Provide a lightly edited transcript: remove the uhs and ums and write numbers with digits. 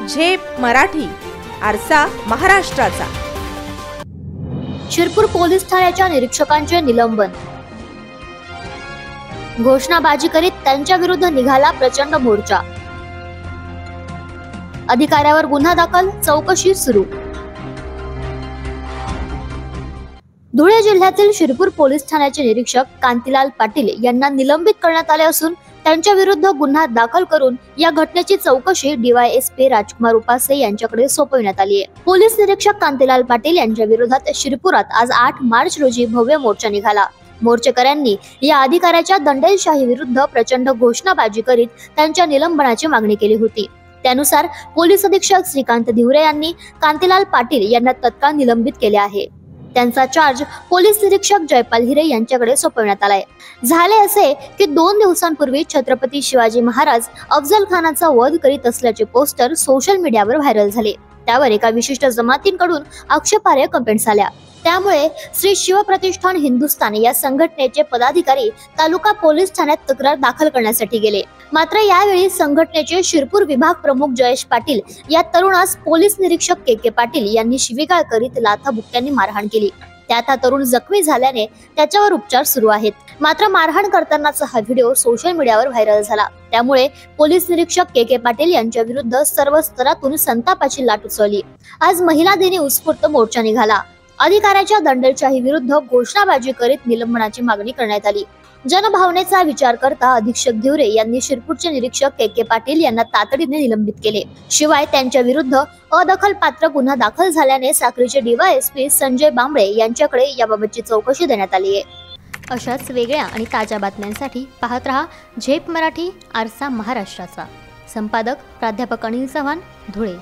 झेप मराठी, आरसा महाराष्ट्राचा। शिरपूर पोलीस ठाण्याच्या निरीक्षकांचे निलंबन, घोषणाबाजी करीत त्यांच्या विरुद्ध निघाला प्रचंड मोर्चा, अधिकाऱ्यावर गुन्हा दाखल, चौकशी सुरू। धुळे जिल्ह्यातील शिरपूर पोलीस ठाण्याचे निरीक्षक कांतीलाल पाटील यांना निलंबित करण्यात आले असून त्यांच्या विरुद्ध गुन्हा दाखल करून या घटनेची चौकशी DYSP राजकुमार उपासे यांच्याकडे सोपविण्यात आली आहे। पोलीस निरीक्षक कांतीलाल पाटील यांच्या विरोधात शिरपुरात आज 8 मार्च रोजी भव्य मोर्चा निघाला। मोर्चेकऱ्यांनी या अधिकाऱ्याच्या दंडेलशाही विरुद्ध प्रचंड घोषणाबाजी करीत त्यांच्या निलंबनाची मागणी केली होती। त्यानुसार पोलीस अधीक्षक श्रीकांत धिवरे यांनी कांतीलाल पाटील यांना तत्काळ निलंबित केले आहे। त्यांचा चार्ज पोलीस निरीक्षक जयपाल हिरे यांच्याकडे सोपवण्यात आलाय। झाले असे की 2 दिवसांपूर्वी छत्रपती शिवाजी महाराज अफजल खानाचा वध करीत असल्याचे पोस्टर सोशल मीडियावर व्हायरल झाले। त्यावर एका विशिष्ट जमातींकडून आक्षेपार्ह कमेंट्स आल्या। त्यामुळे श्री शिवप्रतिष्ठान हिंदुस्थान या संघटनेचे पदाधिकारी तालुका पोलीस ठाण्यात तक्रार दाखल करण्यासाठी गेले। मात्र यावेळी संघटनेचे शिरपूर विभाग प्रमुख जयेश पाटील या तरुणास पोलीस निरीक्षक KK पाटील यांनी शिवीगाळ करीत लाथाबुक्क्यांनी मारहाण केली। त्यात हा तरुण जखमी झाल्याने त्याच्यावर उपचार सुरू आहेत। मात्र मारहाण करतानाचा हा व्हिडिओ सोशल मीडियावर व्हायरल झाला। त्यामुळे पोलीस निरीक्षक KK पाटील यांच्या विरुद्ध सर्व स्तरातून संतापाची लाट उसळली। आज महिला दिनी उत्स्फूर्त मोर्चा निघाला। अधिकाऱ्याच्या दंडेलशाही विरुद्ध घोषणाबाजी करीत निलंबनाची मागणी करण्यात आली। जनभावनेचा विचार करता अधीक्षक धिवरे यांनी शिरपूरचे निरीक्षक KK पाटील यांना तातडीने निलंबित केले। शिवाय त्यांच्या विरुद्ध अदखलपात्र गुन्हा दाखल झाल्याने साक्रीचे DYSP संजय बांबळे यांच्याकडे याबाबतची चौकशी देण्यात आली आहे। अशाच वेगळ्या आणि ताज्या बातम्यांसाठी पाहत रहा झेप मराठी, आरसा महाराष्ट्राचा। संपादक प्राध्यापक अनिल चव्हाण, धुळे।